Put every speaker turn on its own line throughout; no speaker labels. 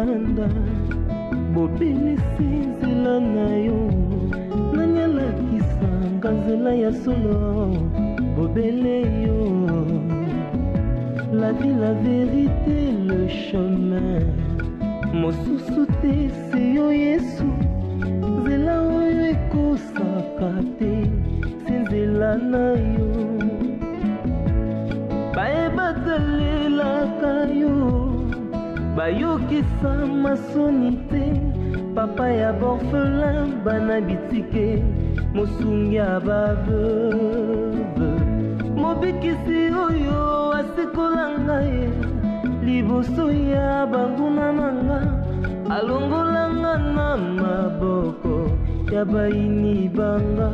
libanda bobelisi nzela na yo nanyalakisanga nzela ya solo bobele yo la vie la vérité le chemin mosusu te se yo yesu nzela oyo ekosaka te se nzela na yo bayebatalelaka yo bayokisa masoni te papa ya borphelin bana bitike mosungi ya baveuve mobikisi oyo asikola ngai liboso ya banguna nanga alongolanga na maboko ya bayini banga.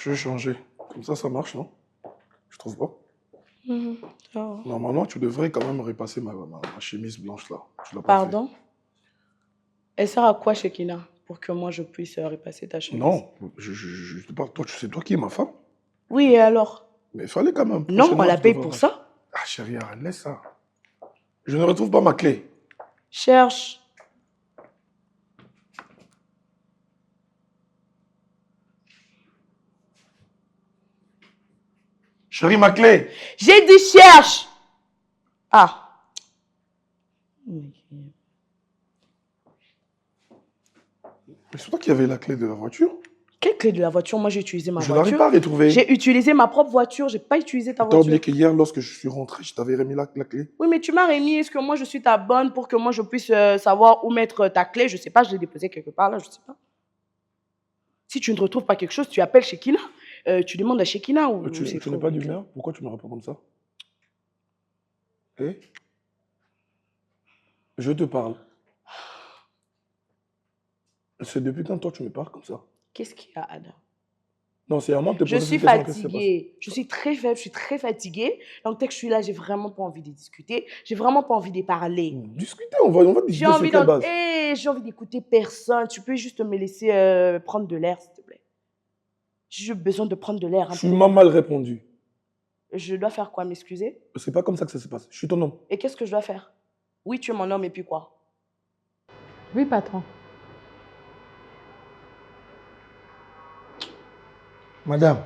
Je vais changer. Comme ça marche, non? Je trouve pas.
Oh.
Normalement, tu devrais quand même repasser ma chemise blanche là. Tu l'as pas
Pardon?
fait.
Elle sert à quoi, Shekina? Pour que moi je puisse repasser ta chemise?
Non, je te parle. Toi, c'est toi qui es ma femme.
Oui, et alors?
Mais il fallait quand même.
Non, on la paye pour ça.
Ah, chérie, arrête, laisse ça. Je ne retrouve pas ma clé.
Cherche.
Chérie, ma clé.
J'ai dit cherche. Ah.
Mais c'est toi qui avais la clé de la voiture.
Quelle clé de la voiture? Moi, j'ai utilisé ma voiture.
Je n'arrive pas à retrouver.
J'ai utilisé ma propre voiture. J'ai pas utilisé ta voiture.
T'as oublié qu'hier, lorsque je suis rentré, je t'avais remis la clé.
Oui, mais tu m'as remis. Est-ce que moi, je suis ta bonne pour que moi, je puisse savoir où mettre ta clé? Je sais pas, je l'ai déposée quelque part là, je sais pas. Si tu ne retrouves pas quelque chose, tu appelles Shekina. Tu demandes à Shekina ou...
Tu n'es pas d'humeur? Pourquoi tu me réponds comme ça? Eh? Je te parle. C'est depuis quand toi tu me parles comme ça?
Qu'est-ce qu'il y a, Adam?
Non, c'est à moi de te poser
Je suis
cette question. Qu'est-ce qui se
fatiguée. Je suis très faible, je suis très fatiguée. Donc, dès que je suis là, j'ai vraiment pas envie de discuter. J'ai vraiment pas envie de parler.
Discuter, on va discuter
J'ai envie
sur quelle base?
j'ai envie d'écouter personne. Tu peux juste me laisser prendre de l'air, s'il te plaît. J'ai besoin de prendre de l'air.
Tu m'as mal répondu.
Je dois faire quoi, m'excuser?
C'est pas comme ça que ça se passe. Je suis ton homme.
Et qu'est-ce que je dois faire? Oui, tu es mon homme, et puis quoi?
Oui, patron.
Madame.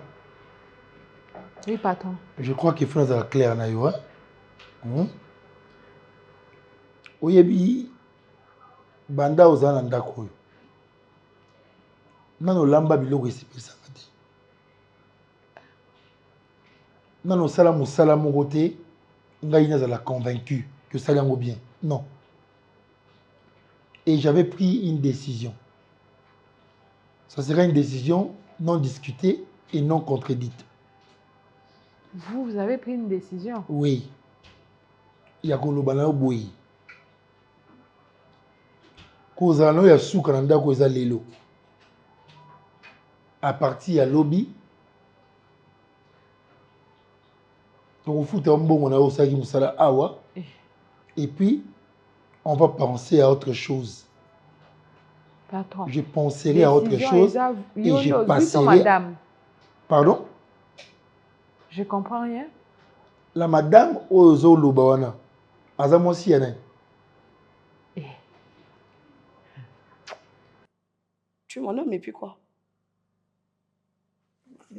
Oui, patron.
Je crois qu'il faut être clair. Oyebi, banda ozana ndako. Nano lamba biloko esipesa kati. Nano sala musala mokote, ngai nazala convaincu que ça l'ango bien. Non. Et j'avais pris une décision. Ça sera une décision non discutée et non contredite.
Vous avez pris une décision?
Oui. Il y a kolobana boyi. Kozano ya suka na ndako eza lelo. À partir ya lobby. Donc fout un bon on a aussi musala awa. Et puis on va penser à autre chose.
Patron.
Je penserai à autre chose et je passerai.
Madame.
Pardon?
Je comprends rien.
La madame Ozo Lobawana. Azamosi yana.
Tu es mon homme, et puis quoi?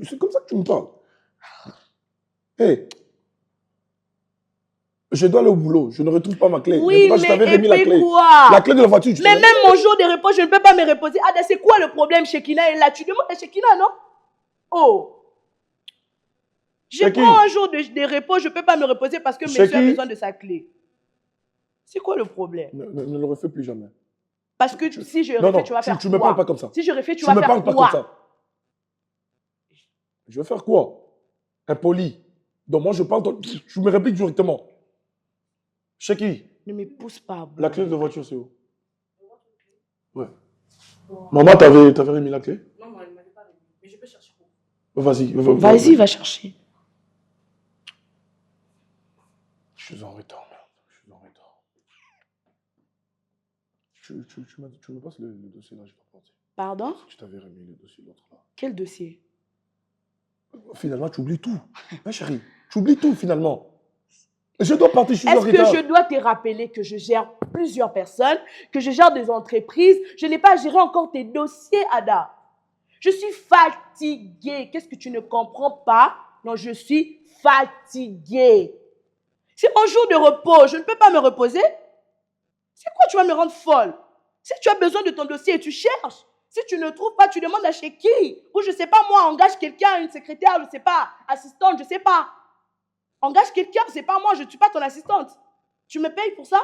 C'est comme ça que tu me parles. Hey. Je dois aller au boulot. Je ne retrouve pas ma clé.
Oui, mais
je t'avais remis la clé.
Quoi?
La clé de la voiture.
Mais même mon jour de repos, je ne peux pas me reposer. Ah, c'est quoi le problème? Shekina est là. Tu demandes à Shekina, non? Oh. Je prends un jour de repos, je ne peux pas me reposer parce que monsieur a besoin de sa clé. C'est quoi le problème?
Ne le refais plus jamais.
Parce que si je refais, tu vas faire quoi?
Tu ne me parles pas comme ça.
Si je refais, tu vas faire quoi?
Tu ne me parles pas comme ça. Je vais faire quoi? Impoli. Donc moi, je parle, tu me répliques directement. Chez qui?
Ne me pousse pas.
La clé de la voiture, c'est où? Ouais. Maman, t'avais remis la clé?
Non, elle ne m'avait pas remis. Mais je peux chercher où?
Vas-y.
Vas-y, va chercher.
Je suis en retard, merde. Je suis en retard. Tu me passes le dossier là, je dois partir.
Pardon?
Je t'avais remis le dossier l'autre là.
Quel dossier?
Finalement, tu oublies tout. Hein, chérie? Tu oublies tout finalement. Je dois partir, je suis en
Est-ce
retard.
que je dois te rappeler que je gère plusieurs personnes, que je gère des entreprises? Je n'ai pas géré encore tes dossiers, Ada. Je suis fatiguée. Qu'est-ce que tu ne comprends pas? Non, je suis fatiguée. C'est mon jour de repos. Je ne peux pas me reposer. C'est quoi tu vas me rendre folle? Si tu as besoin de ton dossier, tu cherches. Si tu ne trouves pas, tu demandes à chez qui? Ou je ne sais pas, moi, engage quelqu'un, une secrétaire, je ne sais pas, assistante, je ne sais pas. Engage quelqu'un, ce n'est pas moi, je ne suis pas ton assistante. Tu me payes pour ça?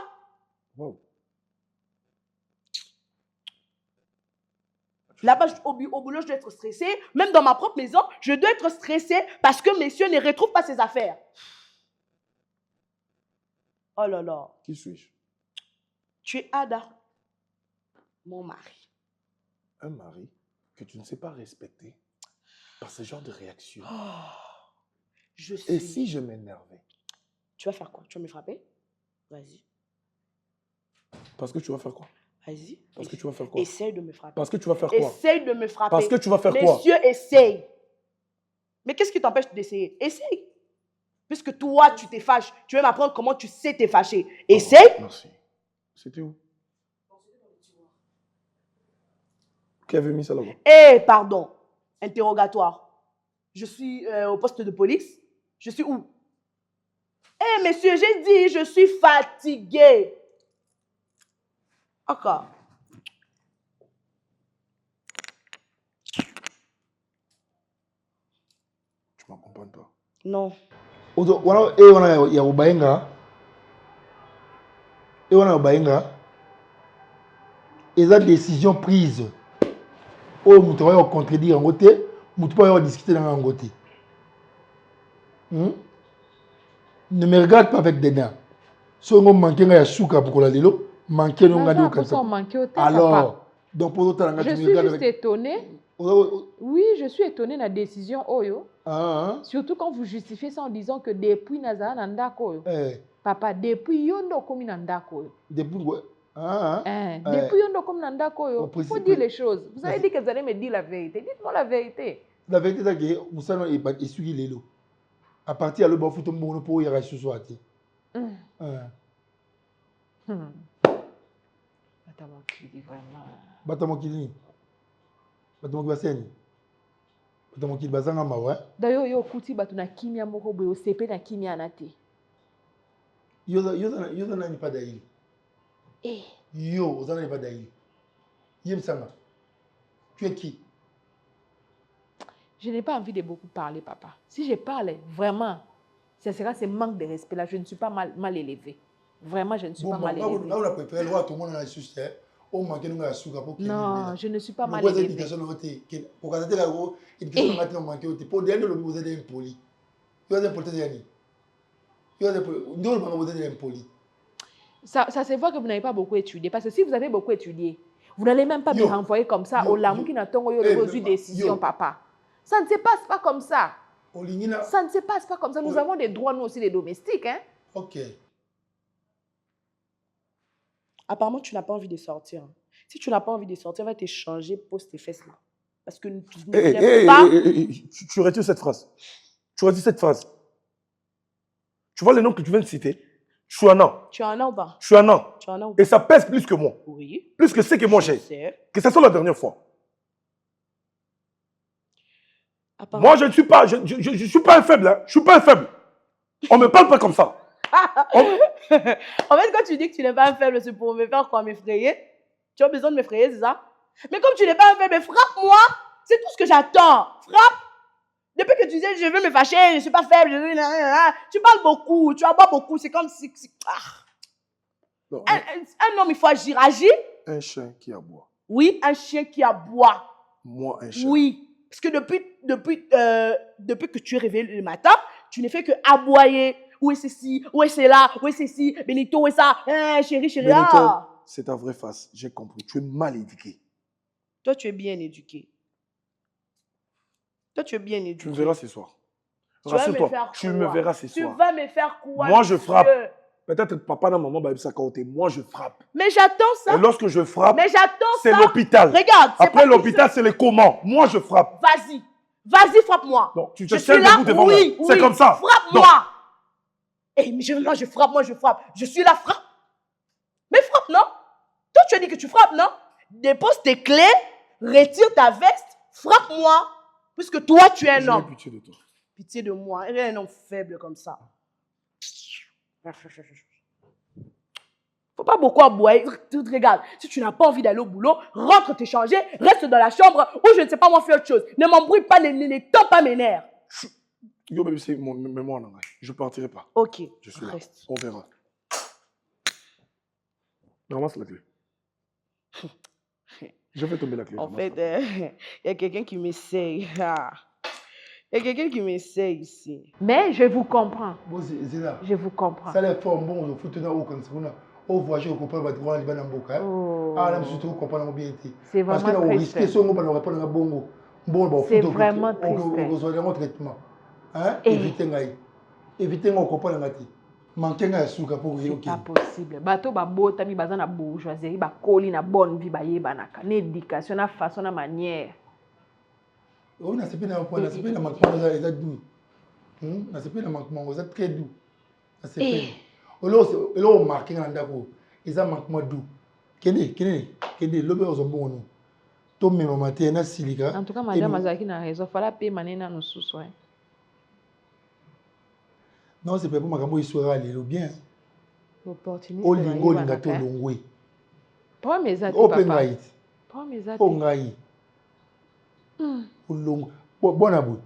Wow.
Là-bas, au boulot, je dois être stressée. Même dans ma propre maison, je dois être stressée parce que messieurs ne retrouvent pas ses affaires. Oh là là.
Qui suis-je?
Tu es Ada, mon mari.
Un mari que tu ne sais pas respecter par ce genre de réaction.
Je
Et
suis...
si je m'énervais?
Tu vas faire quoi? Tu vas me frapper? Vas-y.
Parce que tu vas faire quoi?
Vas-y.
Parce que tu vas faire quoi?
Essaye de me frapper.
Parce que tu vas faire quoi?
Essaye de me frapper.
Parce que tu vas faire quoi?
Messieurs, essaye. Mais qu'est-ce qui t'empêche d'essayer? Essaye. Puisque toi, tu t'es fâché. Tu veux m'apprendre comment tu sais t'es fâché. Essaye.
Merci. C'était où? Qui avait mis ça là-bas?
Eh, pardon. Interrogatoire. Je suis au poste de police. Je suis où? Eh, messieurs, j'ai dit, je suis fatiguée. Encore.
Tu ne m'accompagnes pas.
Non.
Il y a Obaenga. Et on a Obaenga. Et la décision prise. Oh, nous devons contredire en côté. Nous devons discuter dans un côté. Ne me regarde pas avec des dents. Si on manque un souka pour la lilo, manque un gars comme ça. Alors, donc pour autant,
je suis juste étonnée. Oui, je suis étonnée de la décision Oyo. Surtout quand vous justifiez ça en disant que depuis Nazara Nandako. Papa, depuis Yondo comme Nandako.
Depuis
quoi? Depuis Yondo comme Nandako. Il faut dire les choses. Vous avez dit que vous allez me dire la vérité. Dites-moi la vérité.
La vérité, c'est que Moussa est suivi les lots. À partir de là, il faut que vous pour y rester ce soir.
Batamakili, vraiment.
Batamakili. Batamakili baseni. Batamakili basanga mawa.
D'ailleurs, yo kuti batuna kimia moko boyo sepe na kimia nate.
Yoza nani pas d'ailleurs. Yo, oza nani pas d'ailleurs. Yem sanga. Tu es qui?
Je n'ai pas envie de beaucoup parler, papa. Si je parle, vraiment, ce sera ce manque de respect là. Je ne suis pas mal élevée. Vraiment, je ne suis pas mal élevée.
Là, on a préparé le roi, tout le monde a succès. On manque de
non, je ne suis pas mal élevée.
Pour que la éducation manque de pour dire que vous êtes impoli. Vous êtes impoli. Vous êtes impoli.
Ça se voit que vous n'avez pas beaucoup étudié. Parce que si vous avez beaucoup étudié, vous n'allez même pas me renvoyer comme ça au lamou qui n'a pas eu décision, papa. Ça ne se passe pas comme ça. Ça ne se passe pas comme ça. Nous avons des droits, nous aussi, des domestiques. Hein?
Ok.
Apparemment, tu n'as pas envie de sortir. Si tu n'as pas envie de sortir, va t'échanger, pose tes fesses là. Parce que tu n'aimes pas...
Tu retires cette phrase. Tu retires cette phrase. Tu vois les noms que tu viens de citer? Je suis un an.
Tu es un an ou pas?
Je suis un an.
Tu es un an ou pas?
Et ça pèse plus que moi.
Oui.
Plus que ce que moi j'ai. Que ce soit la dernière fois. Moi, je ne suis pas, je suis pas un faible. Hein. Je suis pas un faible. On ne me parle pas comme ça.
En fait, quand tu dis que tu n'es pas un faible, c'est pour me faire quoi? M'effrayer? Tu as besoin de m'effrayer, c'est ça? Mais comme tu n'es pas un faible, frappe-moi. C'est tout ce que j'attends. Frappe. Depuis que tu disais, je veux me fâcher, je ne suis pas faible. Tu parles beaucoup, tu aboies beaucoup. C'est comme si... Non, un homme, il faut agir. Agir.
Un chien qui aboie.
Oui, un chien qui aboie.
Moi, un chien.
Oui. Parce que depuis que tu es réveillé le matin, tu n'es fait que aboyer. Où est ceci? Où est cela? Où est ceci? Benito, où est ça? Chérie, chérie.
Benito, c'est ta vraie face. J'ai compris. Tu es mal éduqué.
Toi, tu es bien éduqué. Toi, tu es bien éduqué.
Tu me verras ce soir.
Tu vas me
Rassure-toi,
faire
tu me verras ce soir.
Tu vas me faire quoi?
Moi, je frappe.
monsieur?
Peut-être papa et maman, bah, ça compte. Moi, je frappe.
Mais j'attends ça.
Et lorsque je frappe,
Mais j'attends ça.
c'est l'hôpital.
Regarde.
Après l'hôpital, c'est les comment. Moi, je frappe.
Vas-y. Vas-y, frappe-moi.
Non, tu te
Je suis
tiens
là.
debout devant
Oui,
moi. C'est comme ça.
Frappe-moi. Eh, mais moi, je frappe, moi, je frappe. Je suis là, frappe. Mais frappe, non? Toi, tu as dit que tu frappes, non? Dépose tes clés, retire ta veste, frappe-moi. Puisque toi, tu es un homme.
J'ai pitié de toi.
Pitié de moi. Elle est un homme faible comme ça. Faut pas beaucoup aboyer. Regarde, si tu n'as pas envie d'aller au boulot, rentre te changer, reste dans la chambre ou je ne sais pas moi faire autre chose. Ne m'embrouille pas, ne tends pas mes nerfs.
Yo, baby, c'est mon mémoire. Je ne partirai pas.
Ok,
Je suis là.
reste.
On verra. Ramasse la clé. Je vais tomber la clé.
En fait, il y a quelqu'un qui m'essaye. Il y a quelqu'un qui m'essaye ici.
Mais je vous comprends.
Bon, c'est là.
Je vous comprends.
Ça les fait un bon, on fout dans aucun seconde. Au voyage, on comprend pas de voir les bandes en boca. Ah, là, surtout, on comprend la bien été.
C'est
Parce que là,
vraiment
on
triste.
risque, si on va répondre à bongo. Bon,
C'est vraiment triste.
On reçoit un traitement. Hein?
Eh.
Évitez, on comprend la matière. Manquez un souka pour y
C'est pas possible. Bato ba bota mi bazana bourgeoisie, ba koli na bonne vie ba yeba na ka, na éducation na façon na manière.
On a pas un point, on a pas un manquement, on a doux. On a pas un manquement, on a très doux. Et là, on marque un d'accord. Ils ont manquement doux. Kende, l'obé aux bon. Tout même matin, na silica.
En tout cas, madame Azaki na raison. Fallait payer manena nos sous-soins.
Non, c'est pas pour ma histoire aller bien.
Opportuniste.
O lingo lingato longwe.
Pas mes atis,
Open
papa.
right.
Pas mes atis.
O ngai. O longo. Bona boy.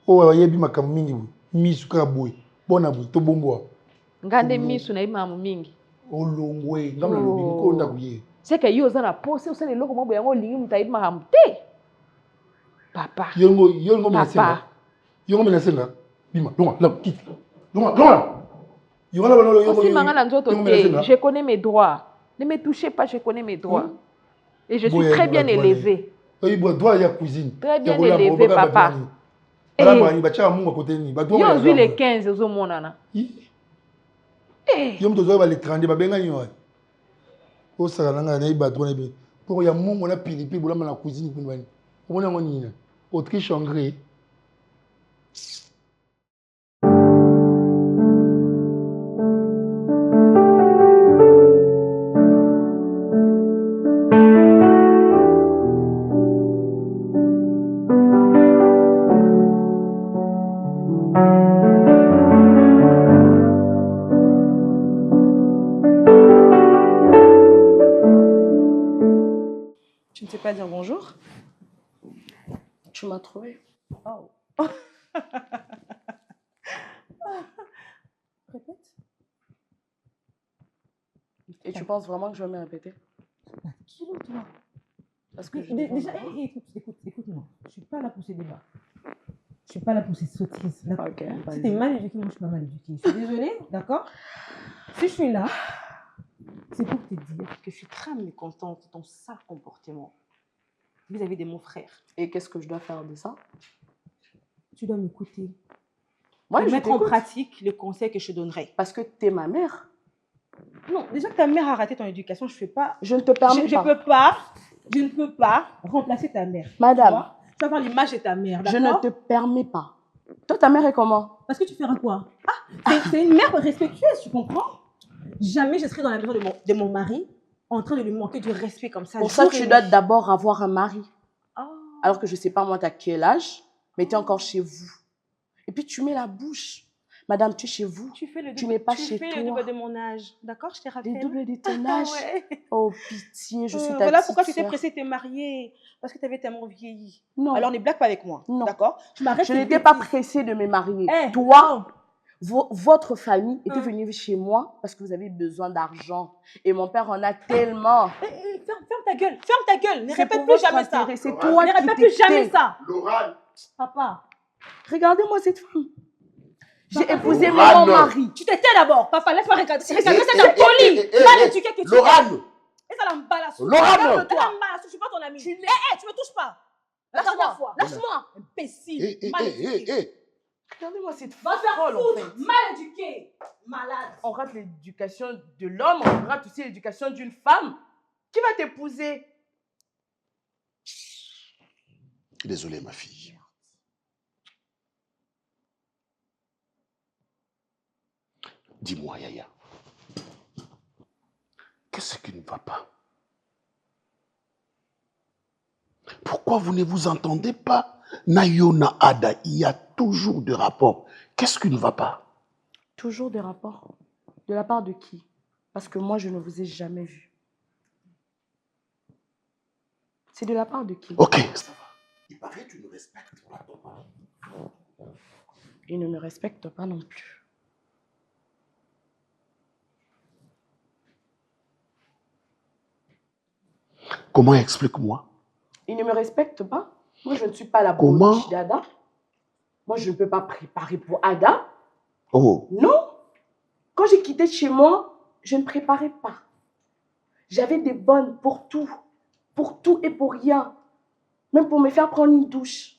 O wa yebi makambo mingi boy. Misu ka boy. Bona boy to bombo.
Ngande misu na imamu mingi.
O longwe. Ngamna lobi ko nda kuye.
C'est que yo zana pose o sele loko mabo yango lingi mutaidi makambo te. Papa.
Yongo menasenga. Yongo menasenga. Bima, longa, là, quitte. Longa.
Je connais mes droits. Ne me touchez pas, je connais mes droits. Et je suis très bien élevée.
Oui, droit il y a cuisine.
Très bien élevé, papa.
Yo,
vu les 15 aux monana.
Yo, mtozo les 30 babenga ni wa. O sala nga na iba droit be. Pour ya mungu na pilipi bola na cuisine kunwani. Omona ngoni na. Autriche Hongrie.
Tu ne sais pas dire bonjour? Tu m'as trouvé. Oh. Répète. Et tu penses vraiment que je vais me répéter?
Qui est toi?
Parce que
Déjà, écoute-moi. Je ne suis pas là pour ces débats. Je ne suis pas là pour ces sottises.
Ok,
si tu es mal éduqué, moi je ne suis pas mal éduquée. Je suis désolée, d'accord? Si je suis là, c'est pour te dire que je suis très mécontente de ton sale comportement vis-à-vis de mon frère.
Et qu'est-ce que je dois faire de ça?
Tu dois m'écouter.
Moi,
Et
je
mettre en
t'écoute.
pratique les conseils que je te donnerai.
Parce que tu es ma mère.
Non, déjà que ta mère a raté ton éducation, je ne fais pas.
Je ne te permets
Je
pas.
je ne peux pas remplacer ta mère.
Madame.
Tu vas avoir l'image de ta mère,
Je
d'accord?
ne te permets pas. Toi, ta mère est comment?
Parce que tu feras quoi? C'est une mère respectueuse, tu comprends? Jamais je serai dans la maison de mon mari en train de lui manquer du respect comme ça.
Pour ça,
jour
tu
et
dois
nuit.
d'abord avoir un mari.
Oh.
Alors que je ne sais pas, moi, tu as quel âge, mais tu es encore chez vous. Et puis, tu mets la bouche. Madame, tu es chez vous.
Tu fais le
Tu
double,
n'es pas
tu
chez
fais
toi.
le double de mon âge. D'accord? Je te rappelle.
Les doubles de ton âge.
Ouais.
Oh, pitié, je suis ta
Voilà
petite
pourquoi tu t'es
sœur.
pressée de te marier. Parce que tu avais tellement vieilli.
Non,
Alors ne blague pas avec moi.
Non.
D'accord? Tu m'arrêtes.
je n'étais pas pressée de me marier.
Eh,
Toi, votre famille était
Hein.
venue chez moi parce que vous avez besoin d'argent. Et mon père en a tellement.
Ferme ta gueule. Ferme ta gueule. Ne
C'est
répète
pour
plus
votre
jamais ça.
intérêt, c'est
Ne
toi
Ne
qui
répète plus jamais
t'étais.
ça.
Laurent.
Papa.
Regardez-moi cette femme. J'ai
Papa,
épousé
Laurent.
mon mari.
Tu t'étais d'abord. Papa, laisse-moi regarder. C'est
eh,
ta
eh,
folie.
eh, eh,
Mal
eh,
éduquée que tu es.
Laurent.
Et ça l'emballasse.
Laurent.
Ça l'emballasse. Je suis pas ton ami. Tu me touches pas.
Lâche-moi. Lâche-moi. Imbécile. Regardez-moi cette folle, en fait.
Mal éduqué. Malade.
On rate l'éducation de l'homme, on rate aussi l'éducation d'une femme. Qui va t'épouser?
Désolé, ma fille. Dis-moi, Yaya. Qu'est-ce qui ne va pas? Pourquoi vous ne vous entendez pas? Nayona Ada, il y a toujours des rapports. Qu'est-ce qui ne va pas?
Toujours des rapports. De la part de qui? Parce que moi, je ne vous ai jamais vu. C'est de la part de qui?
Ok, ça va. Il paraît que tu ne respectes pas ton mari.
Il ne me respecte pas non plus.
Comment? Explique-moi.
Il ne me respecte pas. Moi, je ne suis pas la
Comment?
boniche d'Ada. Moi, je ne peux pas préparer pour Ada.
Oh.
Non. Quand j'ai quitté chez moi, je ne préparais pas. J'avais des bonnes pour tout. Pour tout et pour rien. Même pour me faire prendre une douche.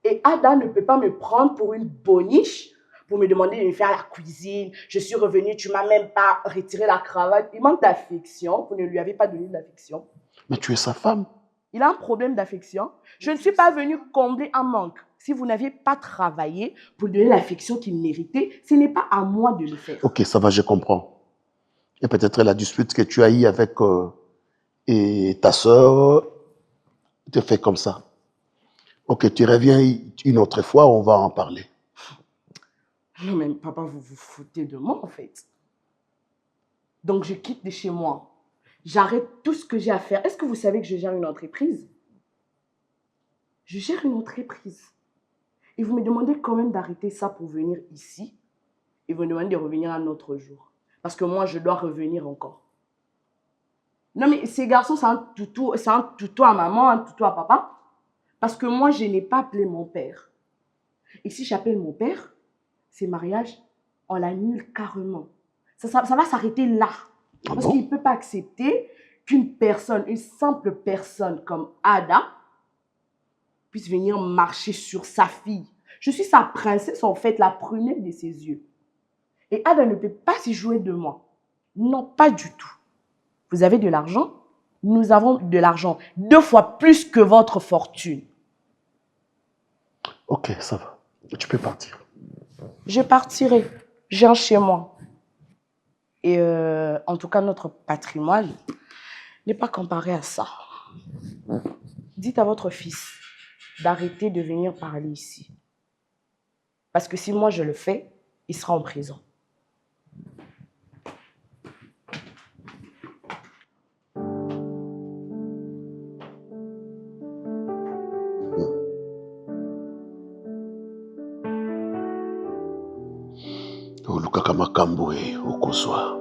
Et Ada ne peut pas me prendre pour une boniche, pour me demander de me faire la cuisine. Je suis revenue, tu ne m'as même pas retiré la cravate. Il manque d'affection. Vous ne lui avez pas donné d'affection.
Mais tu es sa femme.
Il a un problème d'affection. Je ne suis pas venue combler un manque. Si vous n'aviez pas travaillé pour lui donner l'affection qu'il méritait, ce n'est pas à moi de le faire.
Ok, ça va, je comprends. Et peut-être la dispute que tu as eue avec et ta soeur te fait comme ça. Ok, tu reviens une autre fois, on va en parler.
Non, mais papa, vous vous foutez de moi, en fait. Donc, je quitte de chez moi. J'arrête tout ce que j'ai à faire. Est-ce que vous savez que je gère une entreprise? Je gère une entreprise. Et vous me demandez quand même d'arrêter ça pour venir ici. Et vous me demandez de revenir un autre jour. Parce que moi, je dois revenir encore. Non, mais ces garçons, c'est un toutou à maman, un toutou à papa. Parce que moi, je n'ai pas appelé mon père. Et si j'appelle mon père, ces mariages, on l'annule carrément. Ça va s'arrêter là.
Ah
Parce
bon?
qu'il ne peut pas accepter qu'une personne, une simple personne comme Ada, puisse venir marcher sur sa fille. Je suis sa princesse, en fait, la prunelle de ses yeux. Et Ada ne peut pas s'y jouer de moi. Non, pas du tout. Vous avez de l'argent? Nous avons de l'argent. 2 fois plus que votre fortune.
Ok, ça va. Tu peux partir.
Je partirai. Je rentre chez moi. Et en tout cas, notre patrimoine n'est pas comparé à ça. Dites à votre fils d'arrêter de venir parler ici. Parce que si moi je le fais, il sera en prison.
Olukaka makambo e okozwa.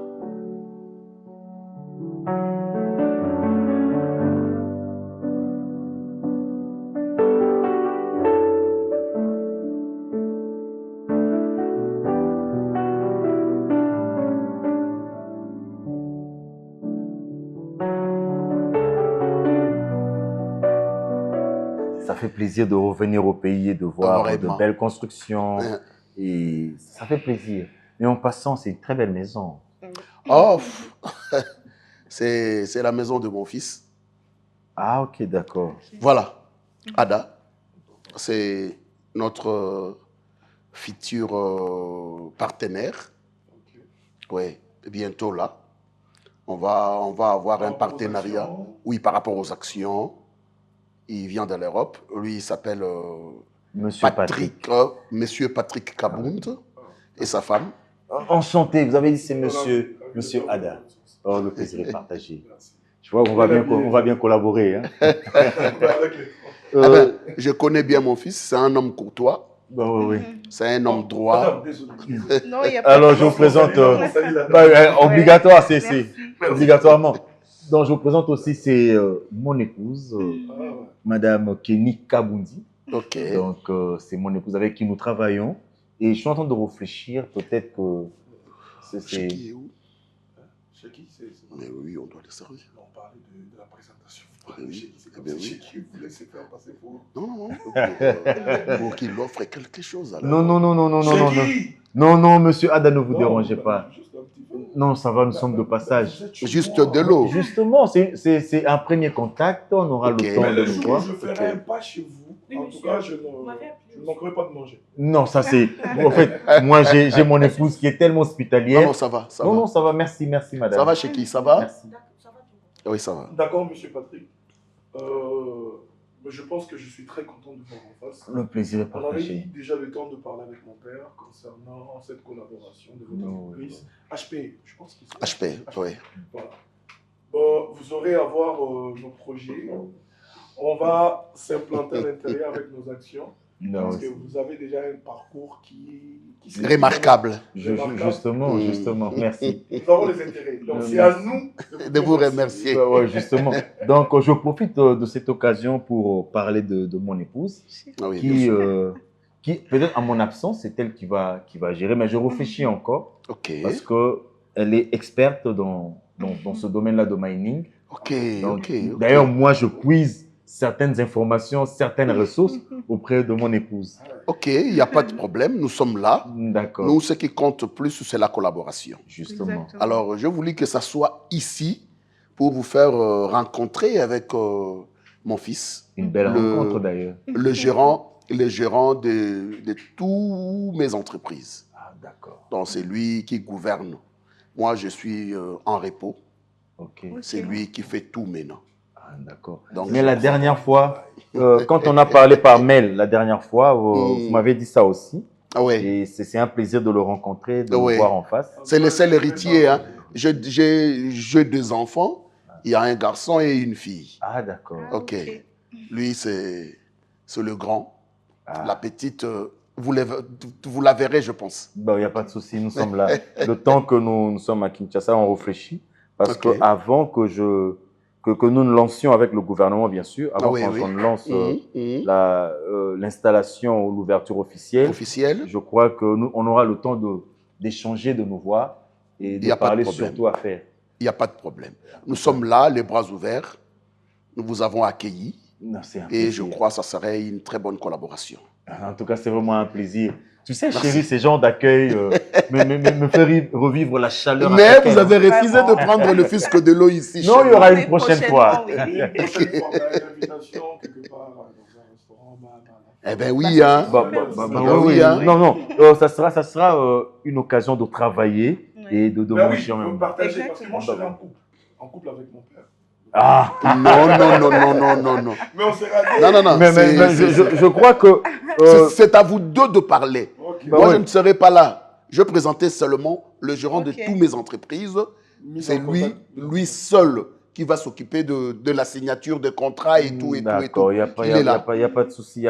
Ça fait plaisir de revenir au pays et de voir de belles constructions. Et ça fait plaisir. Mais en passant, c'est une très belle maison.
Oh, c'est la maison de mon fils.
Ah, ok, d'accord.
Voilà, Ada, c'est notre futur partenaire. Oui, bientôt là. On va avoir un partenariat. Oui, par rapport aux actions. Il vient de l'Europe. Lui, il s'appelle
Monsieur Patrick.
Monsieur Patrick Kabound et sa femme.
Enchanté, vous avez dit c'est monsieur Ada. Oh, le plaisir est partagé. Je vois qu'on va bien collaborer. Hein.
Je connais bien mon fils, c'est un homme courtois.
Bah, oui.
C'est un homme droit.
Non, il y a pas
Alors, je vous présente, obligatoire, c'est obligatoirement. Donc, je vous présente aussi, c'est mon épouse, Madame Kenny Kaboundi.
Ok.
Donc, c'est mon épouse avec qui nous travaillons. Et je suis en train de réfléchir, peut-être que c'est...
qui
Mais oui, on doit le servir.
On parlait de la présentation.
Oui.
C'est comme si qui voulait se faire passer pour...
Non. Pour qu'il offre quelque chose. Alors.
Non, monsieur Ada, ne vous dérangez pas. Non, ça va, nous sommes de passage.
Juste de l'eau.
Justement, c'est un premier contact, on aura le temps
Mais
de
le
nous
jour
voir.
où je ferai un pas chez vous, en tout cas, je ne manquerai pas de manger.
Non, ça c'est... En fait, moi j'ai mon épouse qui est tellement hospitalière.
Non, ça va.
Non, ça va, merci madame.
Ça va chez qui? Ça va?
Merci.
Oui, ça va.
D'accord, monsieur Patrick. Mais je pense que je suis très content de vous voir en face.
Le plaisir est
On avait eu
partagé.
déjà le temps de parler avec mon père concernant cette collaboration de votre entreprise. HP, je pense que c'est
HP, oui.
Voilà. Vous aurez à voir nos projets. On va s'implanter à l'intérieur avec nos actions. Parce que vous avez déjà un parcours qui
remarquable.
Justement, merci.
Nous avons les intérêts. Donc c'est à nous
de vous remercier.
Ouais, justement. Donc je profite de cette occasion pour parler de mon épouse, qui peut-être à mon absence, c'est elle qui va gérer, mais je réfléchis encore. Parce qu'elle est experte dans ce domaine-là de mining. D'ailleurs, moi, je puise certaines informations, certaines ressources auprès de mon épouse.
Ok, il n'y a pas de problème, nous sommes là.
D'accord.
Nous, ce qui compte plus, c'est la collaboration.
Justement.
Exactement.
Alors, je voulais que ça soit ici pour vous faire rencontrer avec mon fils.
Une belle rencontre d'ailleurs.
Le gérant de toutes mes entreprises.
Ah, d'accord.
Donc, c'est lui qui gouverne. Moi, je suis en repos.
Ok.
C'est lui qui fait tout maintenant.
D'accord.
Donc,
mais la dernière fois, quand on a parlé par mail, la dernière fois, vous m'avez dit ça aussi.
Ah ouais.
Et c'est un plaisir de le rencontrer, de le voir en face.
C'est le seul héritier. Hein. J'ai 2 enfants. Il y a un garçon et une fille.
Ah, d'accord.
Ok. Lui, c'est le grand. La petite, vous la verrez, je pense.
Il n'y a pas de souci, nous sommes là. Le temps que nous sommes à Kinshasa, on réfléchit. Parce qu'avant que nous nous lancions avec le gouvernement, bien sûr, avant qu'on lance l'installation ou l'ouverture officielle, je crois qu'on aura le temps d'échanger, de nous voir et de parler surtout affaires.
Il n'y a pas de problème. Nous sommes là, les bras ouverts. Nous vous avons accueillis. Et je crois que ça serait une très bonne collaboration.
En tout cas, c'est vraiment un plaisir. Tu sais, chérie, ces gens d'accueil me fait revivre la chaleur.
Mais vous avez refusé de prendre le fisc de l'eau ici.
Non, il y aura une prochaine fois.
Une prochaine fois, une invitation quelque part dans un restaurant.
Eh bien oui, hein.
Oui, hein. Non, ça sera une occasion de travailler et de manger en même temps.
Partager, parce que moi, je serai en couple avec mon père.
Ah
non.
Mais on sera
Non.
Mais je crois que...
C'est à vous deux de parler. Moi, je ne serai pas là. Je présentais seulement le gérant de toutes mes entreprises. C'est lui seul qui va s'occuper de la signature de contrats et tout.
D'accord, il n'y a pas de souci,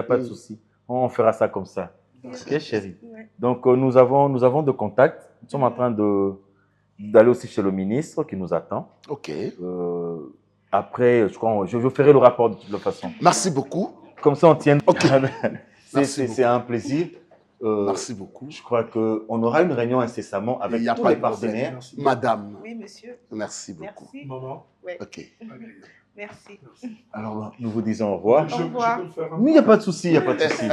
On fera ça comme ça. Ok, chérie. Donc, nous avons de contacts. Nous sommes en train d'aller aussi chez le ministre qui nous attend.
Ok.
Après, je ferai le rapport de toute façon.
Merci beaucoup.
Comme ça, on tient.
Ok.
C'est un plaisir.
Merci beaucoup.
Je crois qu'on aura une réunion incessamment avec tous les partenaires.
Madame.
Oui, monsieur.
Merci beaucoup.
Merci.
Maman.
Ouais.
Ok.
Merci.
Alors, nous vous disons au revoir.
Au revoir.
Mais il n'y a pas de souci, il n'y a pas de souci.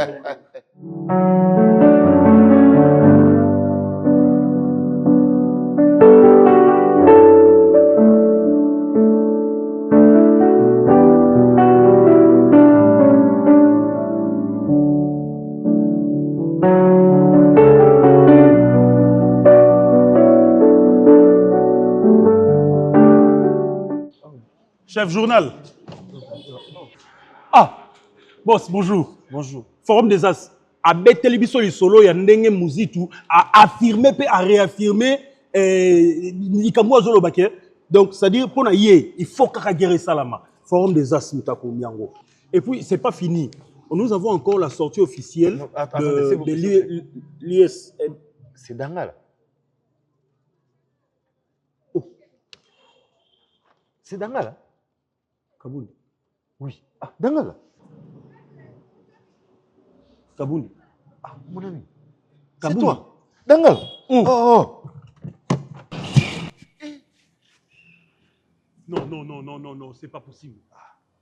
Chef journal. Ah, boss, bonjour. Bonjour. Forum des As. A Télévision Solo, il y a Ndenge Mouzitou, à affirmer et à réaffirmer Nikamwa Zolo Baké. Donc, c'est-à-dire, pour il faut qu'à Salama. Forum des As, Moutako Miango. Et puis, ce n'est pas fini. Nous avons encore la sortie officielle de l'ISM.
C'est Dangal.
Oh.
C'est Dangal.
Kabouni.
Oui. Ah, Dangal.
Kabouni.
Ah, mon ami.
C'est
toi. Dangal.
Oh. Non, non, non, non, non, non, c'est pas possible.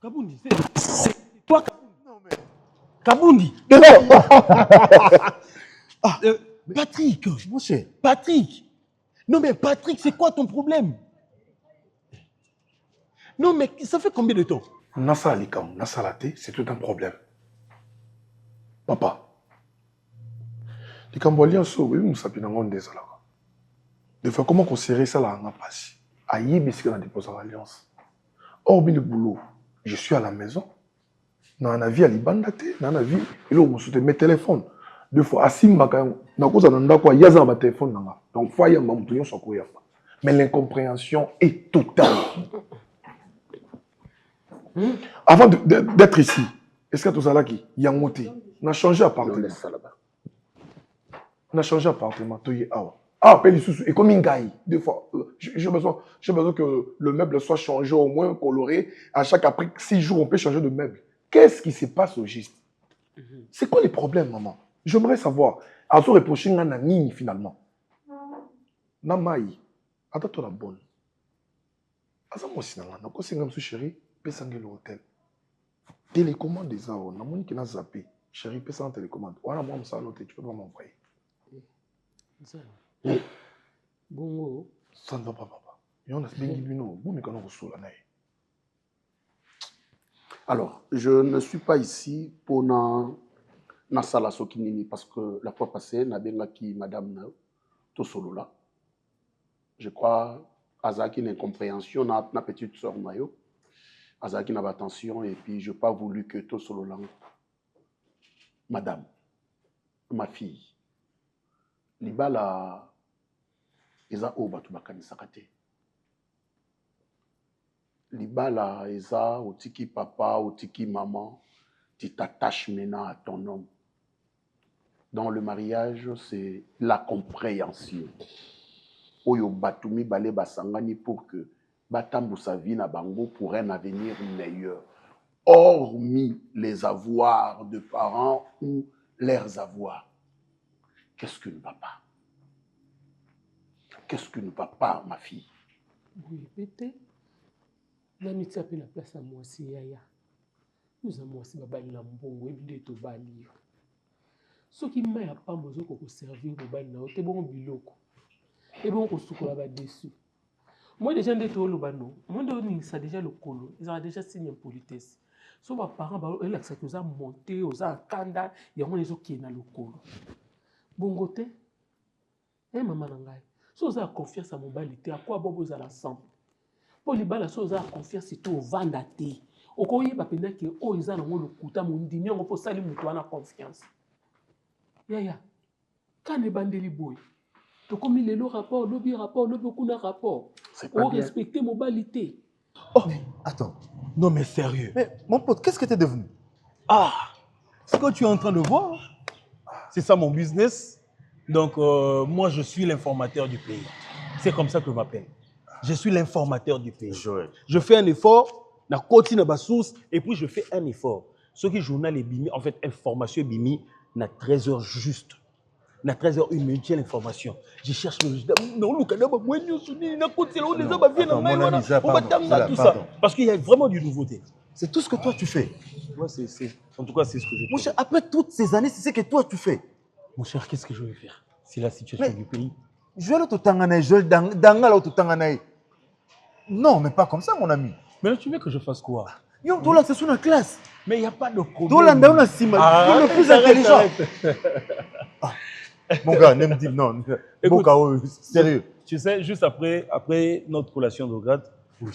Kaboundi, c'est toi, Kaboundi. Non, mais... Kaboundi. Patrick.
Mon cher.
Patrick. Non, mais Patrick, c'est quoi ton problème? Non, mais ça fait combien de temps?
Nasa Alikam, Nasa Laté, c'est tout un problème. Papa. Les Cambodgiens sont, oui, nous savons des salariés. De faire comment considérer ça là en passé. Aïe, mais c'est qu'on a déposé l'alliance. Or, bien le boulot, je suis à la maison. Dans un avis à l'Ibandate, dans un avis, il a soutenu mes téléphones. Deux fois, assis, dans la cause de quoi, il y a un téléphone. Donc, il y a un téléphone. Mais l'incompréhension est totale. Avant d'être ici, est-ce que tout ça là qui y a monté? On a changé d'appartement. On a changé d'appartement. Ah, et comme une gaille. Deux fois, j'ai besoin que le meuble soit changé, au moins coloré. À chaque après 6 jours, on peut changer de meuble. Qu'est-ce qui se passe au juste? C'est quoi les problèmes, maman? J'aimerais savoir. À se reprocher à Nani, finalement. Namaï, attends-toi la bonne. Asa moi aussi, na ko singa msu chéri, pesa ngelo hôtel. Télécommande des gens, na moni ki na zappé. Chéri, pesa en télécommande. Wana moi msa l'hôtel, tu peux pas m'envoyer.
Bongo.
Ça ne va pas, papa. Yon a bengi bino, bu mi kana ko sola na.
Alors, je ne suis pas ici pour na sala sokinini parce que la fois passée, na benga ki madame Tosolola. Je crois Azaki une incompréhension na petite sœur Mayo. Azaki n'a pas attention et puis je n'ai pas voulu que Tosolola, madame, ma fille, libala eza obatu bakani sakate. Libala eza otiki papa, otiki maman, tu t'attaches maintenant à ton homme. Dans le mariage, c'est la compréhension. Oyo batumi bale basangani pour que batambu sa vie na bango pour un avenir meilleur. Hormis les avoirs de parents ou leurs avoirs. Qu'est-ce que ne va pas? Qu'est-ce que ne va pas, ma fille?
Oui, peut-être. Nani tsape la place à moi si yaya. Nous avons aussi babali na mbongo ebide to bali. Ce qui m'a pas besoin ko servir babali na te bon biloko. Et bon ko sukola ba dessus. Moi déjà ndete o lobano, moi ndoni ça déjà le colo, ils ont déjà signé une politesse. So ba parents ba ela ça que ça monter aux kanda, il y a les qui na le colo. Bongo te. Eh maman ngai. So ça confiance à mon balité, à quoi bobo za l'ensemble. Pour les balles, so ça confiance c'est au vandate. Okoye ba penda ke o ils ont le kuta mondini on peut salir muto na confiance. Yaya. Quand les bandeli boy. Donc, comme il est le rapport, lobby kuna rapport. On respecte mon balité.
Oh, mais attends. Non, mais sérieux.
Mais mon pote, qu'est-ce que tu es devenu?
Ah, ce que tu es en train de voir, c'est ça mon business. Donc, moi, je suis l'informateur du pays. C'est comme ça que je m'appelle. Je suis l'informateur du pays. Je fais un effort, je continue ma source, et puis je fais un effort. Ce qui journal est bimi, en fait, information est bimi, na 13 heures juste. Na 13 heures, une l'information. Je cherche le résultat. Non, le Canada, moi, je suis na côte, c'est là où les hommes viennent en main. On va t'amener tout ça. Parce qu'il y a vraiment du nouveauté.
C'est tout ce que toi tu fais.
Ouais, en tout cas, c'est ce que je fais.
Mon cher, après toutes ces années, c'est ce que toi tu fais.
Mon cher, qu'est-ce que je vais faire? C'est la situation du pays.
Je vais le tanganaï, je vais le tanganaï. Non, mais pas comme ça, mon ami.
Mais là, tu veux que je fasse quoi?
Yo, toi là, c'est sur la classe.
Mais il n'y a pas de problème.
Toi là, on a si mal. Le plus intelligent. Mon gars, ne me dis non. Écoute, sérieux.
Tu sais, juste après notre collation de grade, oui.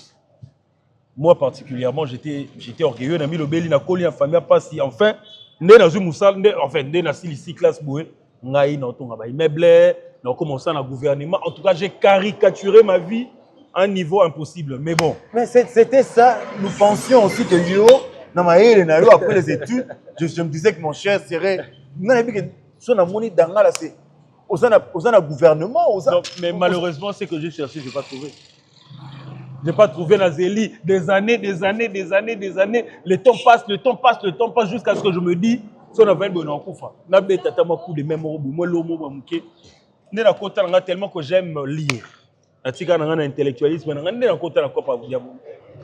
Moi particulièrement, j'étais orgueilleux. J'ai mis le bel, il a famille pas si enfin, né dans une moussale, enfin, né dans ici classe bouée, ngaï dans ton travail meublé, dans commencé dans le gouvernement. En tout cas, j'ai caricaturé ma vie à un niveau impossible. Mais bon.
Mais c'était ça. Nous pensions aussi que yo, après les études, je me disais que mon cher serait. Son amoni danga là c'est aux gouvernement
non, mais malheureusement c'est que j'ai cherché, je n'ai pas trouvé. Je n'ai pas trouvé la zélie des années, le temps passe jusqu'à ce que je me dis son avait bon en koufa. Na beta tama coup de même moi l'homme moi muké. Né la côté tellement que j'aime lire.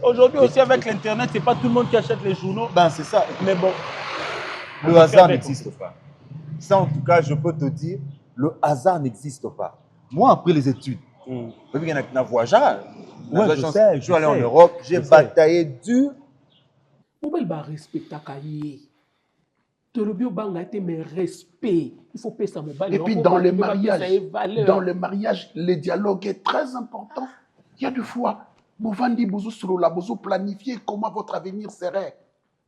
Aujourd'hui aussi avec l'internet, c'est pas tout le monde qui achète les journaux.
Ben c'est ça.
Mais bon,
le hasard n'existe pas. Ça en tout cas, je peux te dire, le hasard n'existe pas. Moi après les études, je suis un voyageur. Je suis allé en Europe, j'ai bataillé dur.
Pourquoi il va respecter Kaye? Te le bio banga était mais respect. Il faut payer ça mobile.
Et puis dans le mariage, le dialogue est très important. Il y a des fois, Bovandi bozo solo la bozo planifier comment votre avenir serait.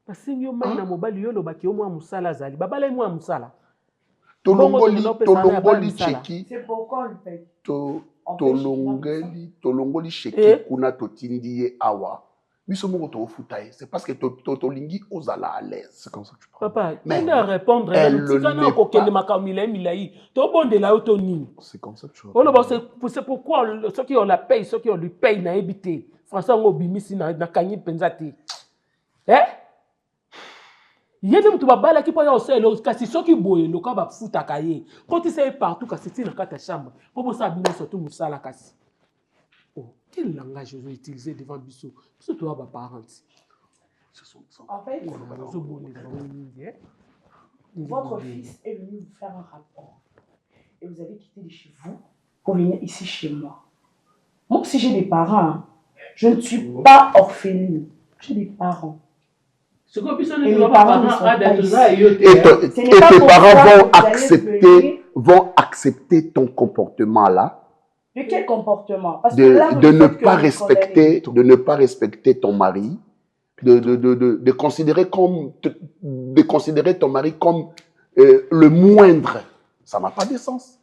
Parce que yo mai na mobile yo lo baki yo mwa musala zali. Babala mwa musala.
Tolongoli cheki.
C'est pourquoi on le paye.
Tolongoli cheki kuna totindi ye awa. C'est parce que Tolingi osala à l'aise. C'est comme ça que tu parles.
Papa, il a répondre.
C'est comme ça que tu parles.
C'est pourquoi ceux qui ont la paye, ceux qui ont lui paye, n'a évité. François Ngobimisi n'a gagné Penzati. Hein? Il y a des gens qui ont fait des ceux qui boivent, le cas va foutre à cahier. Quand ils sont partout, c'est dans ta chambre. Pour ça, ils sont tous ça la casse. Quel langage je vais utiliser devant Bissot? Bissot, toi, ma parente.
En fait, votre fils est venu vous faire un rapport. Et vous avez quitté de chez vous pour venir ici chez moi. Moi, si j'ai des parents, je ne suis pas orpheline. J'ai des parents.
Ce que Bissot
et
ne doit pas
tes parents vont accepter ton comportement là.
De quel comportement? Parce
que là, de ne pas respecter ton mari, de considérer ton mari comme le moindre. Ça n'a pas de sens.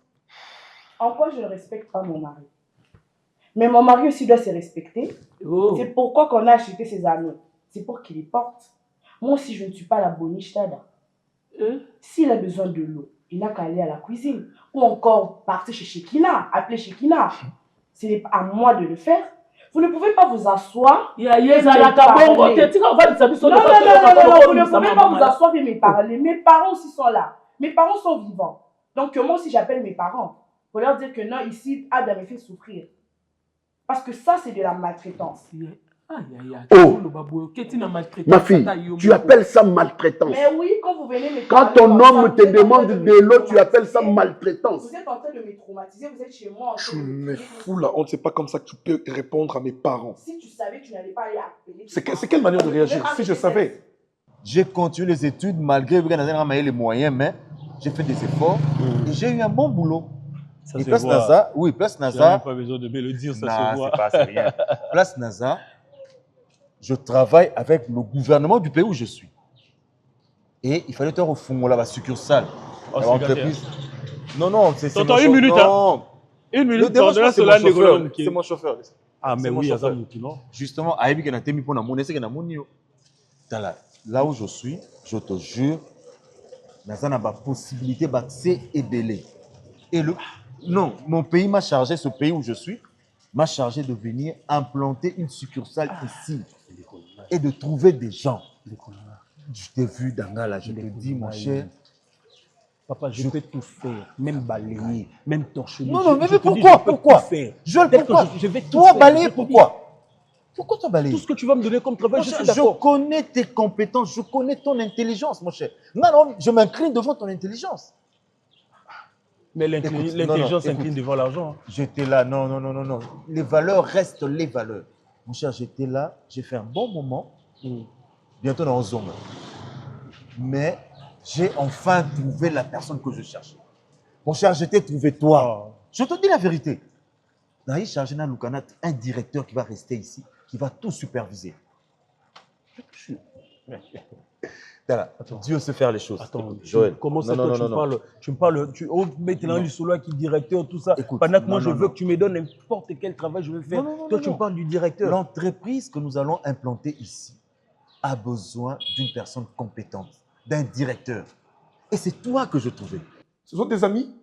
En quoi je ne respecte pas mon mari? Mais mon mari aussi doit se respecter. Oh. C'est pourquoi qu'on a acheté ses anneaux. C'est pour qu'il les porte. Moi aussi, je ne suis pas la boniche tada. S'il a besoin de l'eau, il n'a qu'à aller à la cuisine. Ou encore partir chez Shekina, appeler Shekina. C'est à moi de le faire. Vous ne pouvez pas vous asseoir.
Non, vous ne
pouvez pas vous asseoir et me parler. Mes parents aussi sont là. Mes parents sont vivants. Donc moi aussi, j'appelle mes parents pour leur dire que non, ici, Adam me fait souffrir. Parce que ça, c'est de la maltraitance.
Oh, ma fille, tu appelles ça maltraitance.
Mais oui, quand vous venez me
quand ton homme te demande de l'eau, tu appelles ça maltraitance.
Vous êtes en train de me traumatiser, vous êtes chez moi.
Tu me fous là, on ne sait pas comme ça que tu peux répondre à mes parents.
Si tu savais, tu n'allais pas aller appeler.
C'est quelle manière de réagir? Si je savais.
J'ai continué les études malgré que j'ai les moyens, mais j'ai fait des efforts et j'ai eu un bon boulot.
Ça
et Place NASA, oui, Place NASA.
Pas besoin de me le dire, ça
non,
se voit.
C'est rien. Place NASA. Je travaille avec le gouvernement du pays où je suis. Et il fallait être au fond, là-bas, succursale.
Oh,
entreprise. Non, c'est mon
chauffeur. Une minute, hein. Une minute,
c'est mon chauffeur.
Ah, mais oui,
justement, là où je suis, je te jure, il y a une possibilité d'accès et délai. Et non, mon pays m'a chargé, ce pays où je suis, m'a chargé de venir implanter une succursale ici et de trouver des gens. Je t'ai vu, Dangala, je te dis, mon cher.
Papa, je peux tout faire, même balayer, même torcher.
Non, mais pourquoi Je le pourquoi.
Je vais tout
toi, balayer, pourquoi? Pourquoi toi balayer?
Tout ce que tu vas me donner comme travail, je suis d'accord.
Je connais tes compétences, je connais ton intelligence, mon cher. Non, je m'incline devant ton intelligence.
Mais l'intelligence s'incline devant l'argent.
J'étais là, non. Les valeurs restent les valeurs. Mon cher, j'étais là, j'ai fait un bon moment. Bientôt dans 11 ans. Mais j'ai enfin trouvé la personne que je cherchais. Mon cher, je t'ai trouvé toi. Je te dis la vérité. Naï chargé dans Lukanat, un directeur qui va rester ici, qui va tout superviser. Attends. Dieu sait faire les choses.
Attends, Joël. Comment ça, tu me parles, tu mets du solo qui est directeur, tout ça. Écoute, pendant que moi, je veux que tu me donnes n'importe quel travail, je vais faire. Toi, tu me parles du directeur.
L'entreprise que nous allons implanter ici a besoin d'une personne compétente, d'un directeur. Et c'est toi que je trouvais.
Ce sont tes amis?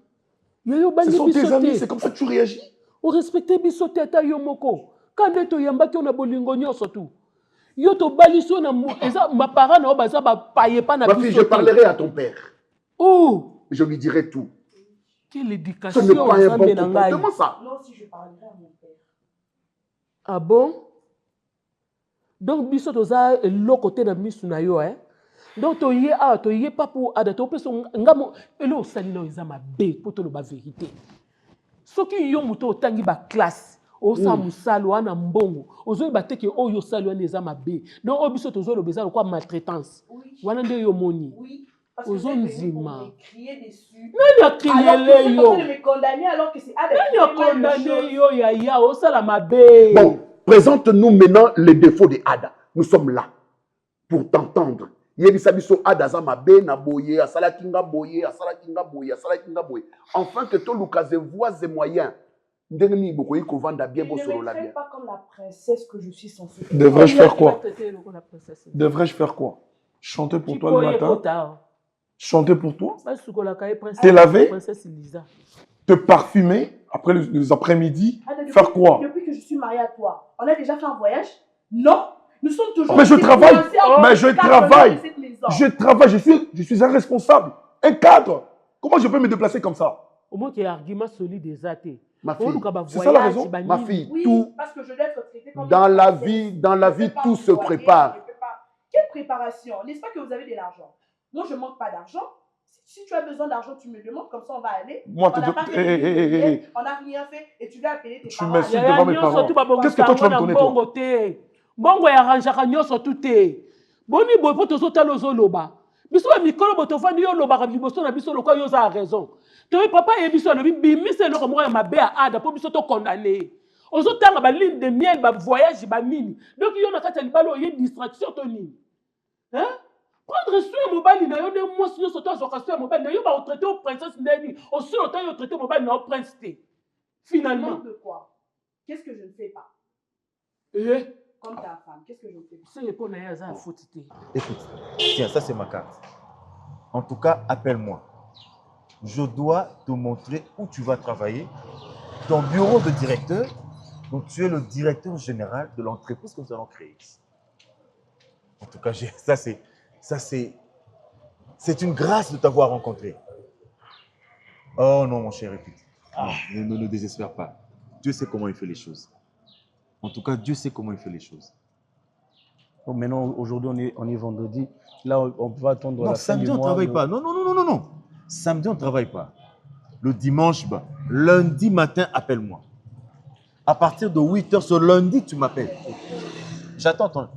Ce sont tes amis, c'est comme ça que tu réagis?
On respecte Bissoté à Yomoko. Quand tu yambaki, on a bolingonio surtout. Yo to baliso na ma parent na baza ba paye pas na.
Ma fille, je parlerai à ton père.
Oh,
je lui dirai tout.
Quelle éducation?
Ce n'est pas un bon comportement, ça.
Non, si je parlerai à mon père.
Ah bon? Donc, biso toza l'autre côté de misu na yo, hein? Donc, tu y es pas pour adapter. Tu es là au salino, ils ont ma bé pour te le vérité. Ce qui y a muto tangi ba classe, au sa musalo ana mbongo, ozo ibate ke o yo salo ana za ma bé. Donc, obiso tozo le bezalo quoi maltraitance. Wana nde yo moni.
Oui. Parce que vous êtes venu pour me crier dessus.
Non, il crié les yo.
Alors que vous me condamner alors que c'est avec
il a condamné yo ya au sala ma bé.
Bon, présente-nous maintenant les défauts de Ada. Nous sommes là pour t'entendre. Yebisabiso Ada za ma bé na boye, asala kinga boye, asala kinga boye, asala kinga boye. Enfin que tout l'occasion voix et moyens. Ndengni boko yiko vanda bien bo solo la bien.
Ne me traite pas comme la princesse que je suis censée.
Devrais-je faire quoi? Devrais-je faire quoi? Chanter pour toi le matin? Chanter pour toi? Te laver? Te parfumer après les après-midi? Faire quoi?
Depuis que je suis mariée à toi, on a déjà fait un voyage? Non? Nous sommes toujours...
Mais je travaille! Mais je travaille! Je travaille, je suis un responsable, un cadre. Comment je peux me déplacer comme ça?
Au moins qu'il y a un argument solide des athées.
Ma fille, c'est ça la raison? Ma fille,
oui,
tout...
Parce que je dois être traitée comme...
Dans la vie, tout se prépare.
Quelle préparation? N'est-ce pas que vous avez de l'argent? Moi, je ne manque pas d'argent. Si tu as besoin d'argent, tu me demandes, comme ça on va aller.
Moi,
on n'a rien fait et tu dois appeler tes parents.
Tu m'insultes devant mes parents. Qu'est-ce que toi tu vas me donner, toi?
Bongo ya ranjaka nyonso tuté. Boni boy poto so talo zo loba. Biso ba mikolo boto fandi yo loba ka liboso na biso lokwa yo za raison. To papa e biso no bimise loko mo ya mabe a Ada po biso to condamné. Ozo tanga ba ligne de miel ba voyage ba nini. Donc yo na kata libalo y distraction to nini. Hein? Prendre soin mobile na yo de mo sinyo soto zo ka soin mobile na yo ba traiter au princesse ndeni. Au sur le temps yo traiter mobile na au prince té. Finalement
de quoi? Qu'est-ce que je ne fais pas? Comme ta femme, qu'est-ce que je fais?
C'est pour les gens faute.
Écoute, tiens, ça c'est ma carte. En tout cas, appelle-moi. Je dois te montrer où tu vas travailler. Ton bureau de directeur. Donc tu es le directeur général de l'entreprise que nous allons créer. En tout cas, c'est une grâce de t'avoir rencontré. Oh non, mon cher, écoute. Ne désespère pas. Dieu sait comment il fait les choses. En tout cas, Dieu sait comment il fait les choses.
Bon, maintenant, aujourd'hui, on est vendredi. Là, on peut attendre
non,
la fin du mois.
Samedi, on ne travaille pas. Non. Samedi, on ne travaille pas. Le dimanche, lundi matin, appelle-moi. À partir de 8h ce lundi, tu m'appelles. J'attends ton...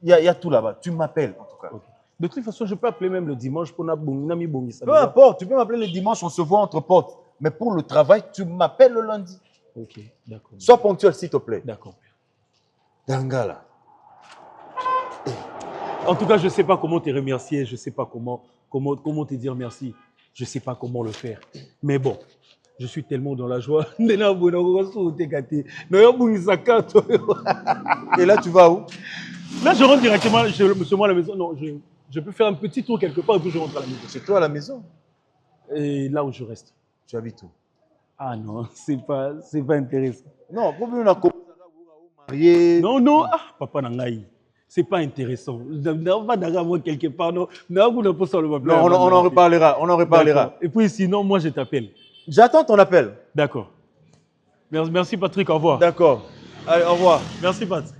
Il y a tout là-bas. Tu m'appelles, en tout cas.
Okay. De toute façon, je peux appeler même le dimanche pour Nami Bongi.
Peu importe, tu peux m'appeler le dimanche, on se voit entre potes. Mais pour le travail, tu m'appelles le lundi.
Ok, d'accord.
Sois ponctuel, s'il te plaît.
D'accord.
Dangala.
En tout cas, je ne sais pas comment te remercier, je ne sais pas comment te dire merci. Je ne sais pas comment le faire. Mais bon, je suis tellement dans la joie. Et là,
tu vas où?
Là, je rentre directement chez moi à la maison. Non, je peux faire un petit tour quelque part et puis je rentre à la maison.
Chez toi à la maison?
Et là où je reste.
Tu habites où?
Ah non, c'est pas intéressant.
Non, pour nous, on a marié.
Non, papa Nangaï. C'est pas intéressant. On va d'avoir quelque part. Non, on
en reparlera.
Et puis sinon, moi, je t'appelle.
J'attends ton appel.
D'accord. Merci Patrick, au revoir.
D'accord. Allez, au revoir.
Merci Patrick.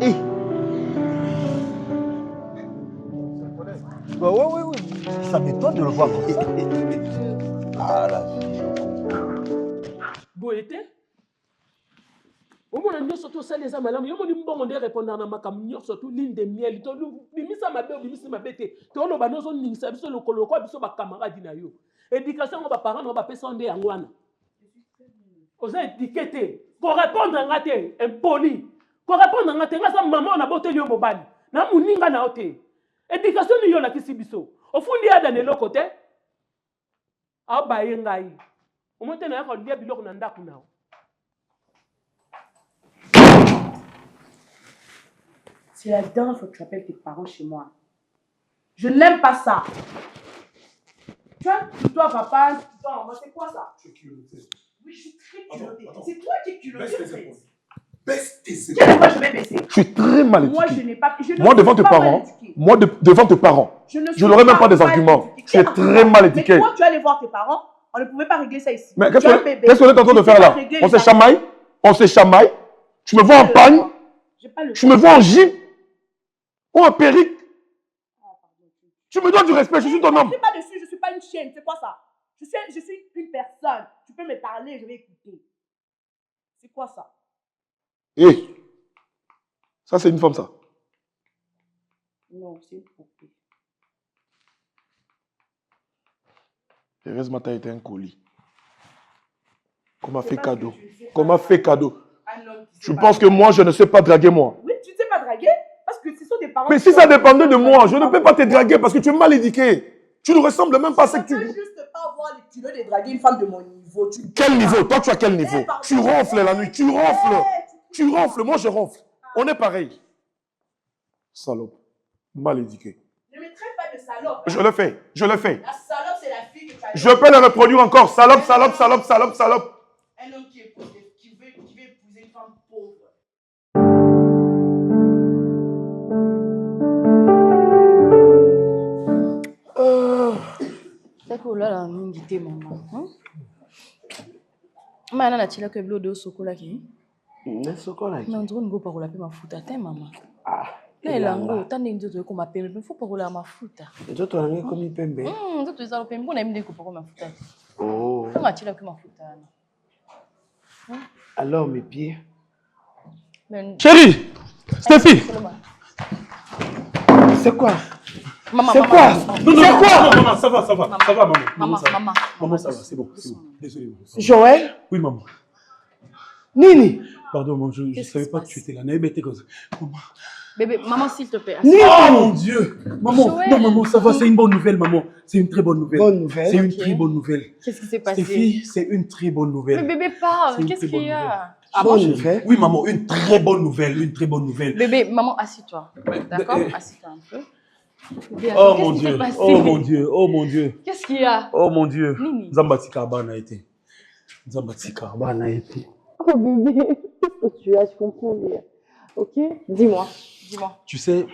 Oui. Ça m'étonne de le voir comme ça. Ah, la vie.
Boété? Au moins, nous sommes tous les amis. Nous sommes tous répondre à ma cam, nous sommes tous ligne de miel. Nous sommes ma belle, nous sommes ma bête. Nous sommes le colloque, nous sommes camarades. Éducation, nos parents, nos personnes de Angwana. Vous êtes étiqueté. Pour répondre à un thé, impoli. Pour répondre à un thé, maman, on a beauté de mobile. Nous sommes ninga na oté. Éducation, nous sommes la kisibiso. Au fond, il y a dans le côté. Ah, bah, il y a un au moins, il y a un bilok nanda kuna.
C'est la dernière fois que tu appelles tes parents chez moi. Je n'aime pas ça. Tu vois, toi, papa, toi, maman, c'est quoi ça?
Tu es culotté.
Oui, je suis très culottée. C'est toi qui es culotté.
Baisse tes épaules.
Quelle fois je vais baisser?
Je suis très mal éduqué.
Moi, je n'ai pas.
Moi, devant tes parents, devant tes parents, je n'aurais même pas des arguments. Tu es très mal éduqué.
Mais toi, tu allais voir tes parents, on ne pouvait pas régler ça ici.
Mais qu'est-ce qu'on est en train de faire là? On se chamaille? On se chamaille? Tu me vois en pagne? Tu me vois en jean? Ou en perruque? Tu me dois du respect, je suis ton homme.
Je ne suis pas dessus, je ne suis pas une chienne, c'est quoi ça? Je suis une personne. Tu peux me parler, je vais écouter. C'est quoi ça?
Hé, ça c'est une femme ça?
Non, c'est une poupée.
Thérèse Mata était un colis. Qu'on m'a fait cadeau. Qu'on m'a fait cadeau. Tu penses que moi je ne sais pas draguer moi?
Oui, tu ne sais pas draguer? Parce que ce sont des parents.
Mais si ça dépendait de moi, je ne peux pas te draguer parce que tu es mal éduqué. Tu ne ressembles même pas à ce que tu...
Je ne peux juste pas avoir les kilos de draguer une femme de mon niveau.
Quel niveau? Toi, tu as quel niveau? Tu ronfles la nuit, tu ronfles. Tu ronfles, moi je ronfle. On est pareil. Salope. Mal éduqué.
Ne me traite pas de salope.
Je le fais, je le fais.
La salope, c'est la fille que tu as...
Je peux le reproduire encore. Salope, salope, salope, salope, salope.
Un homme qui veut épouser une femme pauvre.
C'est que là, mingi te maman. Maman na chila ke blodo sokola ki.
Na sokola ki.
Non, tu ngo parola pe mafuta te maman.
Ah.
Na lango tande ndoto ko mapembe, mais faut parola mafuta.
Ndoto nange komi pembe.
Ndoto za pembe bona minde ko parola mafuta.
Oh.
Nga chila ke mafuta.
Alors mes pieds.
Chérie, Stéphie.
C'est quoi?
Maman,
c'est quoi?
C'est quoi? Maman, ça va, maman.
Maman,
maman, ça va, c'est bon. Désolé. Maman.
Joël?
Oui, maman.
Nini?
Pardon, maman, je ne savais pas que tu étais là. Maman.
Bébé, maman, s'il te plaît.
Oh mon Dieu! Maman, non, maman, ça va, c'est une bonne nouvelle, maman. C'est une très bonne nouvelle.
Bonne nouvelle?
C'est une très bonne nouvelle.
Qu'est-ce qui s'est passé?
Stéphie, c'est une très bonne nouvelle.
Mais bébé, parle. Qu'est-ce qu'il y a?
Bonne nouvelle?
Oui, maman, une très bonne nouvelle, une très bonne nouvelle.
Bébé, maman, assis-toi. D'accord? Assis-toi un peu. Bébé,
Oh mon Dieu, oh mon Dieu, oh mon Dieu.
Qu'est-ce qu'il y a?
Oh mon Dieu.
Nini.
Zambati Karbana a été. Zambati Karbana a été.
Oh bébé, qu'est-ce que tu as? Je comprends bien. Ok? Dis-moi.
Tu sais,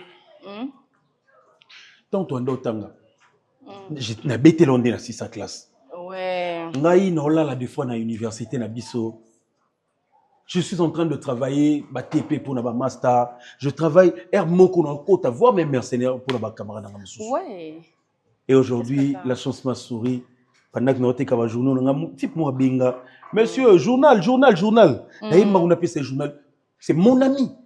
tant toi d'otanga, j'ai bêté l'ondé dans 6 classe.
Ouais.
Ngai na ola la deux fois na université na biso. Je suis en train de travailler ba TP pour na ba master. Je travaille moko na kota voir mes mercenaires pour na ba camarade na msusu.
Ouais.
Et aujourd'hui, la chance m'a souri. Pendant que nous avons un journal, nous avons un type moi binga. Monsieur, journal. D'ailleurs, on appelle ce journal. C'est mon ami.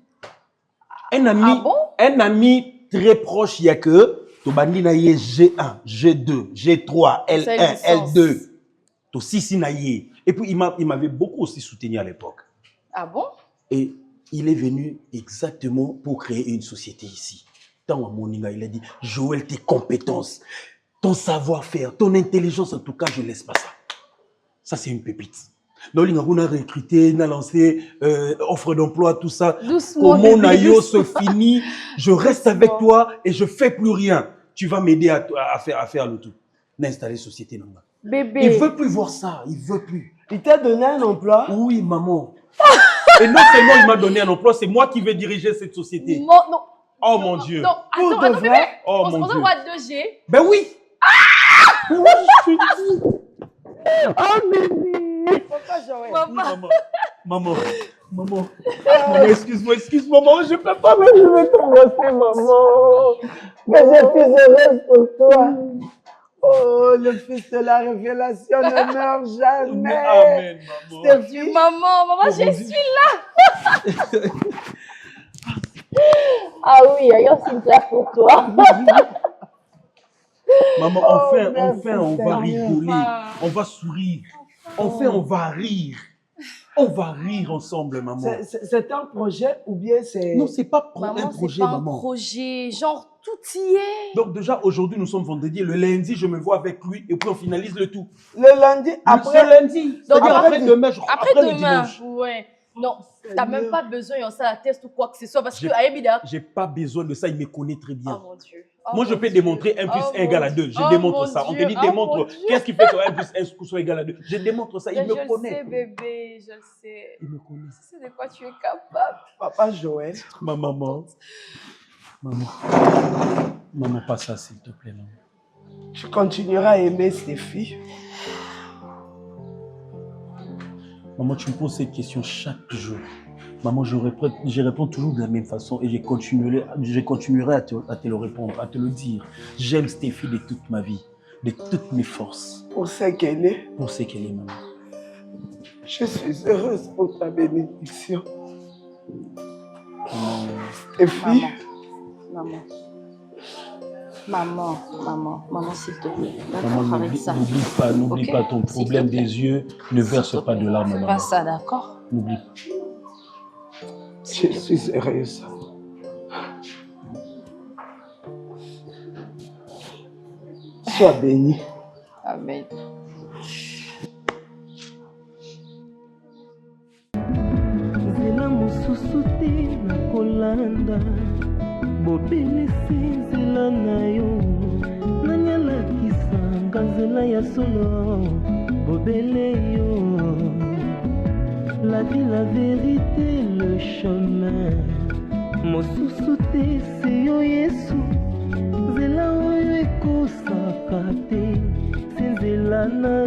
Un ami,
ah bon?
Un ami très proche, il y a que tu bandi na yé G1, G2, G3, L1, L2. Tu 6 na yé. Et puis il m'avait beaucoup aussi soutenu à l'époque.
Ah bon?
Et il est venu exactement pour créer une société ici. Tant à Moninga, il a dit Joël, tes compétences, ton savoir-faire, ton intelligence, en tout cas, je ne laisse pas ça. Ça, c'est une pépite. Donc, on a recruté, on a lancé offre d'emploi, tout ça.
Doucement.
Comment Nayo se finit, je reste avec toi et je ne fais plus rien. Tu vas m'aider à faire le tout. N'installer société. Non.
Bébé.
Il ne veut plus voir ça, il ne veut plus.
Il t'a donné un emploi?
Oui, maman. Et non seulement il m'a donné un emploi, c'est moi qui vais diriger cette société.
Non.
Oh mon Dieu.
Non, attends, bébé.
Oh
on
mon Dieu.
On voit 2G.
Ben oui.
Oh bébé. Pourquoi Joël?
Maman, excuse-moi, maman, je peux pas.
Je vais t'embrasser, maman. Mais je suis heureuse pour toi. Oh, le fils de la révélation ne meurt jamais.
Amen, maman.
Stéphie.
Maman, je suis là. Ah oui, ailleurs c'est une place pour toi.
Maman, enfin, on va rigoler, on va sourire. Enfin, on va rire. On va rire ensemble, maman.
C'est un projet ou bien c'est...
Non, c'est pas
Maman,
un projet,
c'est pas
maman.
un projet, genre tout y est.
Donc déjà, aujourd'hui, nous sommes vendredi. Le lundi, je me vois avec lui et puis on finalise le tout.
Le lundi, après...
Le lundi. C'est-à-dire après-demain.
Après
le dimanche.
Ouais. Non, t'as même pas besoin d'en ça la test ou quoi que ce soit parce que Aïbida.
J'ai pas besoin de ça, il me connaît très bien.
Oh mon Dieu.
Moi, je peux démontrer 1 plus 1 égale à 2. Je démontre ça. On te dit démontre. Qu'est-ce qui fait que 1 plus 1 soit égal à 2? Je démontre ça. Il me connaît.
Je le sais, bébé. Je le sais.
Il me connaît.
Je sais de quoi tu es capable.
Papa Joël.
Ma maman. Maman, pas ça, s'il te plaît, maman.
Tu continueras à aimer ces filles.
Maman, tu me poses cette question chaque jour. Maman, je réponds toujours de la même façon et je continuerai à te le répondre, à te le dire. J'aime Stéphie de toute ma vie, de toutes mes forces.
Pour ce qu'elle est.
Pour ce qu'elle est, maman.
Je suis heureuse pour ta bénédiction.
Stéphie. Maman, s'il te plaît.
Maman, n'oublie pas ton problème des yeux. Ne verse pas de larmes, maman.
Pas ça, d'accord?
N'oublie.
Je suis heureuse. Sois béni.
Amen.
Zela mususu te na kolanda bobelisi nzela na yo nanyalakisanga nzela ya solo bobele yo la vie, la vérité, le chemin mosusu te se yo yesu nzela oyo ekosaka te se nzela na